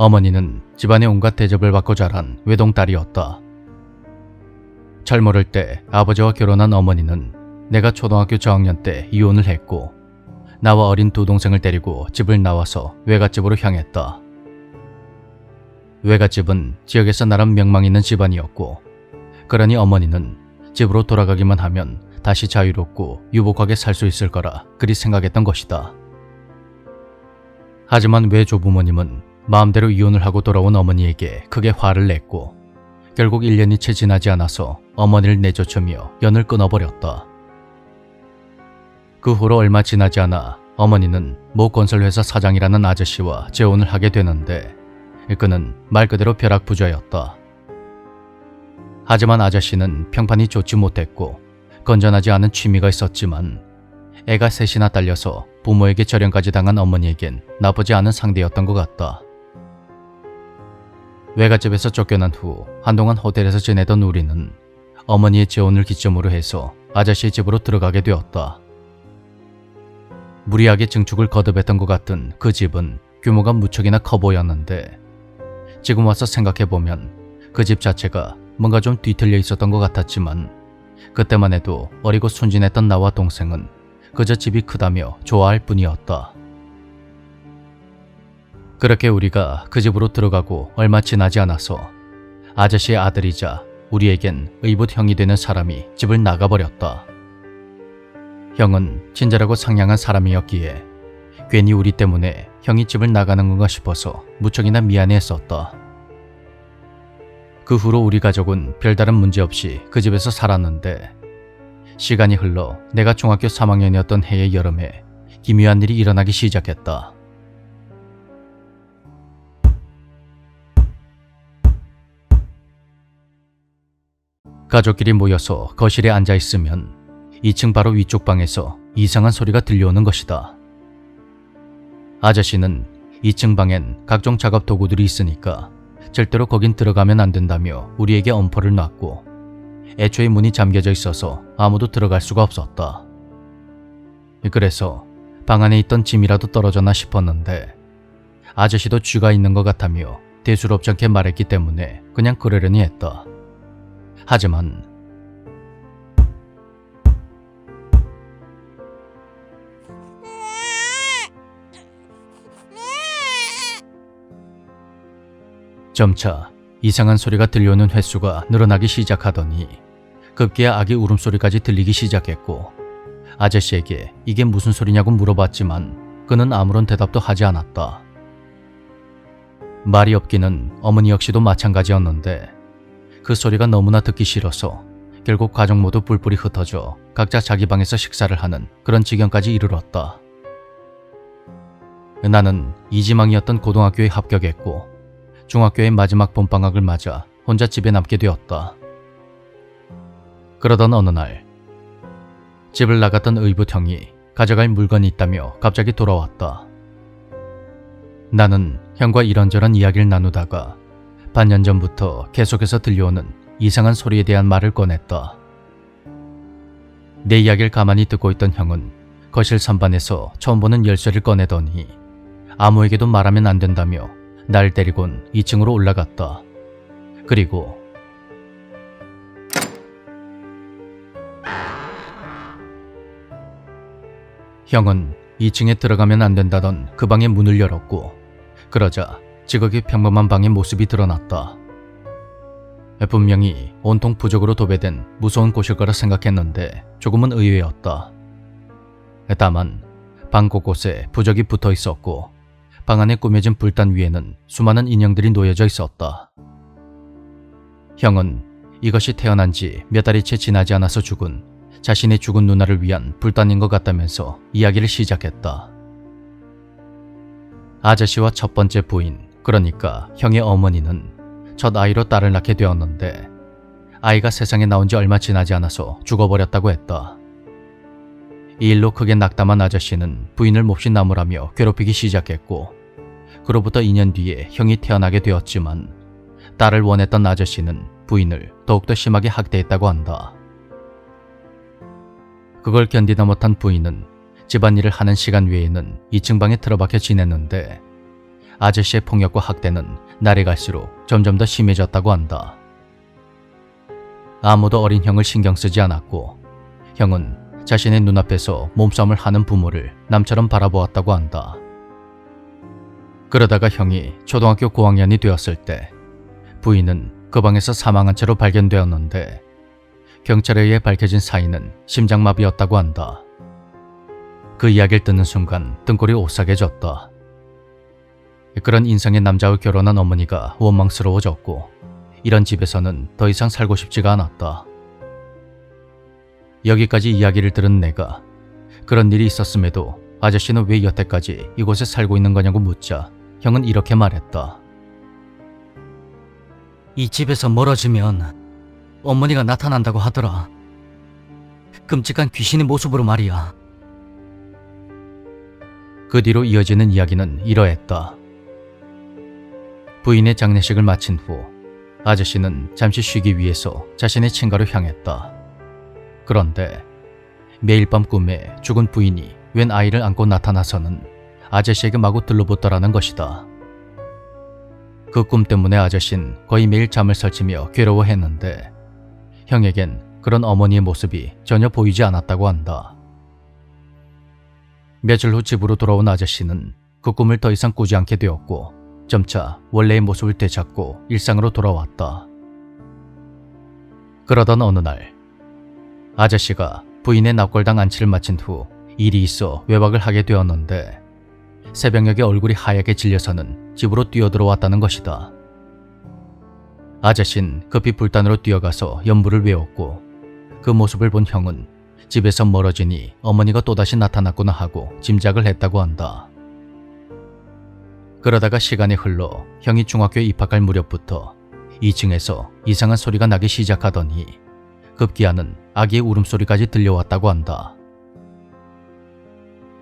어머니는 집안의 온갖 대접을 받고 자란 외동딸이었다. 젊어를 때 아버지와 결혼한 어머니는 내가 초등학교 저학년 때 이혼을 했고 나와 어린 두 동생을 데리고 집을 나와서 외갓집으로 향했다. 외갓집은 지역에서 나름 명망 있는 집안이었고 그러니 어머니는 집으로 돌아가기만 하면 다시 자유롭고 유복하게 살 수 있을 거라 그리 생각했던 것이다. 하지만 외조부모님은 마음대로 이혼을 하고 돌아온 어머니에게 크게 화를 냈고 결국 1년이 채 지나지 않아서 어머니를 내쫓으며 연을 끊어버렸다. 그 후로 얼마 지나지 않아 어머니는 모 건설회사 사장이라는 아저씨와 재혼을 하게 되는데 그는 말 그대로 벼락부자였다. 하지만 아저씨는 평판이 좋지 못했고 건전하지 않은 취미가 있었지만 애가 셋이나 딸려서 부모에게 절연까지 당한 어머니에겐 나쁘지 않은 상대였던 것 같다. 외갓집에서 쫓겨난 후 한동안 호텔에서 지내던 우리는 어머니의 재혼을 기점으로 해서 아저씨의 집으로 들어가게 되었다. 무리하게 증축을 거듭했던 것 같은 그 집은 규모가 무척이나 커 보였는데 지금 와서 생각해보면 그 집 자체가 뭔가 좀 뒤틀려 있었던 것 같았지만 그때만 해도 어리고 순진했던 나와 동생은 그저 집이 크다며 좋아할 뿐이었다. 그렇게 우리가 그 집으로 들어가고 얼마 지나지 않아서 아저씨의 아들이자 우리에겐 의붓 형이 되는 사람이 집을 나가버렸다. 형은 친절하고 상냥한 사람이었기에 괜히 우리 때문에 형이 집을 나가는 건가 싶어서 무척이나 미안해했었다. 그 후로 우리 가족은 별다른 문제 없이 그 집에서 살았는데 시간이 흘러 내가 중학교 3학년이었던 해의 여름에 기묘한 일이 일어나기 시작했다. 가족끼리 모여서 거실에 앉아있으면 2층 바로 위쪽 방에서 이상한 소리가 들려오는 것이다. 아저씨는 2층 방엔 각종 작업 도구들이 있으니까 절대로 거긴 들어가면 안 된다며 우리에게 엄포를 놨고 애초에 문이 잠겨져 있어서 아무도 들어갈 수가 없었다. 그래서 방 안에 있던 짐이라도 떨어졌나 싶었는데 아저씨도 쥐가 있는 것 같다며 대수롭지 않게 말했기 때문에 그냥 그러려니 했다. 하지만 점차 이상한 소리가 들려오는 횟수가 늘어나기 시작하더니 급기야 아기 울음소리까지 들리기 시작했고 아저씨에게 이게 무슨 소리냐고 물어봤지만 그는 아무런 대답도 하지 않았다. 말이 없기는 어머니 역시도 마찬가지였는데 그 소리가 너무나 듣기 싫어서 결국 가족 모두 뿔뿔이 흩어져 각자 자기 방에서 식사를 하는 그런 지경까지 이르렀다. 나는 이지망이었던 고등학교에 합격했고 중학교의 마지막 봄방학을 맞아 혼자 집에 남게 되었다. 그러던 어느 날 집을 나갔던 의붓 형이 가져갈 물건이 있다며 갑자기 돌아왔다. 나는 형과 이런저런 이야기를 나누다가 반년 전부터 계속해서 들려오는 이상한 소리에 대한 말을 꺼냈다. 내 이야기를 가만히 듣고 있던 형은 거실 선반에서 처음 보는 열쇠를 꺼내더니 아무에게도 말하면 안 된다며 날 데리곤 2층으로 올라갔다. 그리고 형은 2층에 들어가면 안 된다던 그 방의 문을 열었고 그러자 지극히 평범한 방의 모습이 드러났다. 분명히 온통 부적으로 도배된 무서운 곳일 거라 생각했는데 조금은 의외였다. 다만 방 곳곳에 부적이 붙어 있었고 방 안에 꾸며진 불단 위에는 수많은 인형들이 놓여져 있었다. 형은 이것이 태어난 지 몇 달이 채 지나지 않아서 죽은 자신의 죽은 누나를 위한 불단인 것 같다면서 이야기를 시작했다. 아저씨와 첫 번째 부인, 그러니까 형의 어머니는 첫 아이로 딸을 낳게 되었는데 아이가 세상에 나온 지 얼마 지나지 않아서 죽어버렸다고 했다. 이 일로 크게 낙담한 아저씨는 부인을 몹시 나무라며 괴롭히기 시작했고 그로부터 2년 뒤에 형이 태어나게 되었지만 딸을 원했던 아저씨는 부인을 더욱더 심하게 학대했다고 한다. 그걸 견디다 못한 부인은 집안일을 하는 시간 외에는 2층 방에 틀어박혀 지냈는데 아저씨의 폭력과 학대는 날이 갈수록 점점 더 심해졌다고 한다. 아무도 어린 형을 신경 쓰지 않았고 형은 자신의 눈앞에서 몸싸움을 하는 부모를 남처럼 바라보았다고 한다. 그러다가 형이 초등학교 고학년이 되었을 때 부인은 그 방에서 사망한 채로 발견되었는데 경찰에 의해 밝혀진 사인은 심장마비였다고 한다. 그 이야기를 듣는 순간 등골이 오싹해졌다. 그런 인성의 남자와 결혼한 어머니가 원망스러워졌고 이런 집에서는 더 이상 살고 싶지가 않았다. 여기까지 이야기를 들은 내가 그런 일이 있었음에도 아저씨는 왜 여태까지 이곳에 살고 있는 거냐고 묻자 형은 이렇게 말했다. 이 집에서 멀어지면 어머니가 나타난다고 하더라. 끔찍한 귀신의 모습으로 말이야. 그 뒤로 이어지는 이야기는 이러했다. 부인의 장례식을 마친 후 아저씨는 잠시 쉬기 위해서 자신의 친가로 향했다. 그런데 매일 밤 꿈에 죽은 부인이 웬 아이를 안고 나타나서는 아저씨에게 마구 들러붙더라는 것이다. 그 꿈 때문에 아저씨는 거의 매일 잠을 설치며 괴로워했는데 형에겐 그런 어머니의 모습이 전혀 보이지 않았다고 한다. 며칠 후 집으로 돌아온 아저씨는 그 꿈을 더 이상 꾸지 않게 되었고 점차 원래의 모습을 되찾고 일상으로 돌아왔다. 그러던 어느 날 아저씨가 부인의 납골당 안치를 마친 후 일이 있어 외박을 하게 되었는데 새벽녘에 얼굴이 하얗게 질려서는 집으로 뛰어들어왔다는 것이다. 아저씨는 급히 불단으로 뛰어가서 연부를 외웠고 그 모습을 본 형은 집에서 멀어지니 어머니가 또다시 나타났구나 하고 짐작을 했다고 한다. 그러다가 시간이 흘러 형이 중학교에 입학할 무렵부터 2층에서 이상한 소리가 나기 시작하더니 급기야는 아기의 울음소리까지 들려왔다고 한다.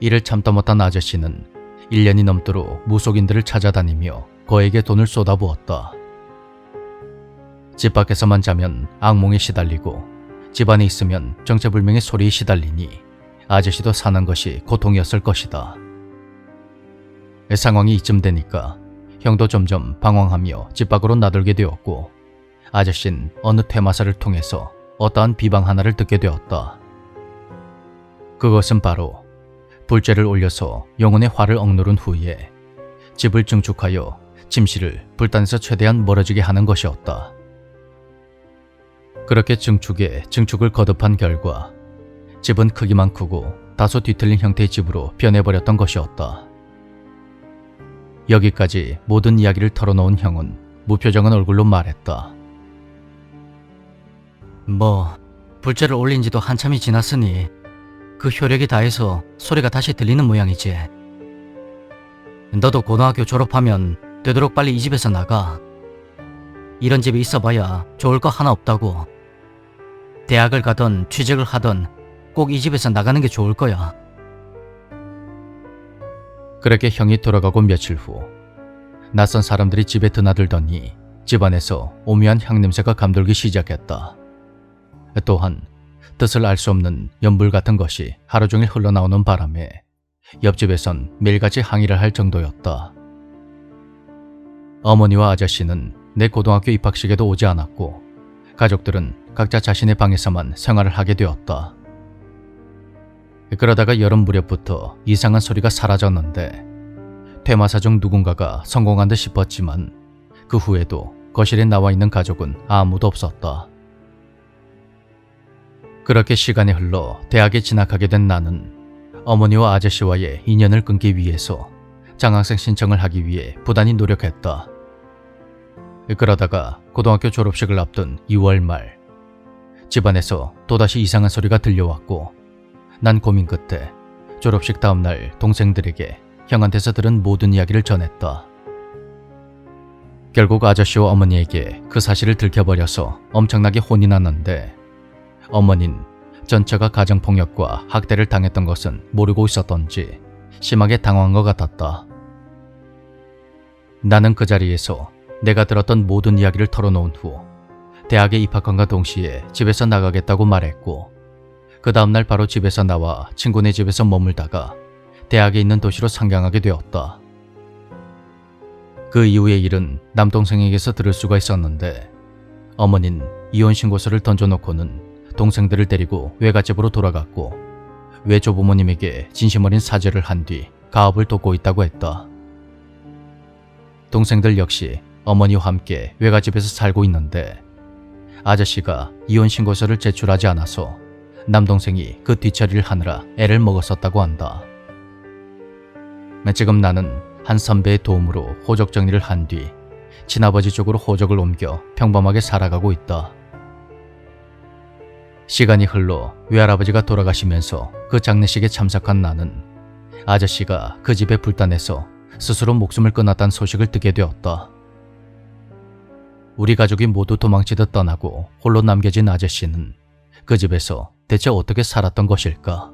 이를 참다 못한 아저씨는 1년이 넘도록 무속인들을 찾아다니며 거액의 돈을 쏟아부었다. 집 밖에서만 자면 악몽에 시달리고 집 안에 있으면 정체불명의 소리에 시달리니 아저씨도 사는 것이 고통이었을 것이다. 상황이 이쯤 되니까 형도 점점 방황하며 집 밖으로 나들게 되었고 아저씨는 어느 퇴마사를 통해서 어떠한 비방 하나를 듣게 되었다. 그것은 바로 불죄를 올려서 영혼의 화를 억누른 후에 집을 증축하여 침실을 불단에서 최대한 멀어지게 하는 것이었다. 그렇게 증축을 거듭한 결과 집은 크기만 크고 다소 뒤틀린 형태의 집으로 변해버렸던 것이었다. 여기까지 모든 이야기를 털어놓은 형은 무표정한 얼굴로 말했다. 불죄를 올린 지도 한참이 지났으니 그 효력이 다해서 소리가 다시 들리는 모양이지. 너도 고등학교 졸업하면 되도록 빨리 이 집에서 나가. 이런 집에 있어봐야 좋을 거 하나 없다고. 대학을 가던 취직을 하던 꼭 이 집에서 나가는 게 좋을 거야. 그렇게 형이 돌아가고 며칠 후 낯선 사람들이 집에 드나들더니 집안에서 오묘한 향냄새가 감돌기 시작했다. 또한 뜻을 알 수 없는 연불 같은 것이 하루 종일 흘러나오는 바람에 옆집에선 매일같이 항의를 할 정도였다. 어머니와 아저씨는 내 고등학교 입학식에도 오지 않았고 가족들은 각자 자신의 방에서만 생활을 하게 되었다. 그러다가 여름 무렵부터 이상한 소리가 사라졌는데 퇴마사 중 누군가가 성공한 듯 싶었지만 그 후에도 거실에 나와 있는 가족은 아무도 없었다. 그렇게 시간이 흘러 대학에 진학하게 된 나는 어머니와 아저씨와의 인연을 끊기 위해서 장학생 신청을 하기 위해 부단히 노력했다. 그러다가 고등학교 졸업식을 앞둔 2월 말 집안에서 또다시 이상한 소리가 들려왔고 난 고민 끝에 졸업식 다음날 동생들에게 형한테서 들은 모든 이야기를 전했다. 결국 아저씨와 어머니에게 그 사실을 들켜버려서 엄청나게 혼이 났는데 어머니는 전처가 가정폭력과 학대를 당했던 것은 모르고 있었던지 심하게 당황한 것 같았다. 나는 그 자리에서 내가 들었던 모든 이야기를 털어놓은 후 대학에 입학한과 동시에 집에서 나가겠다고 말했고 그 다음날 바로 집에서 나와 친구네 집에서 머물다가 대학에 있는 도시로 상경하게 되었다. 그 이후의 일은 남동생에게서 들을 수가 있었는데 어머닌 이혼 신고서를 던져놓고는 동생들을 데리고 외갓집으로 돌아갔고 외조부모님에게 진심 어린 사죄를 한 뒤 가업을 돕고 있다고 했다. 동생들 역시 어머니와 함께 외갓집에서 살고 있는데 아저씨가 이혼 신고서를 제출하지 않아서 남동생이 그 뒷처리를 하느라 애를 먹었었다고 한다. 지금 나는 한 선배의 도움으로 호적 정리를 한 뒤 친아버지 쪽으로 호적을 옮겨 평범하게 살아가고 있다. 시간이 흘러 외할아버지가 돌아가시면서 그 장례식에 참석한 나는 아저씨가 그 집에 불단해서 스스로 목숨을 끊었다는 소식을 듣게 되었다. 우리 가족이 모두 도망치듯 떠나고 홀로 남겨진 아저씨는 그 집에서 대체 어떻게 살았던 것일까?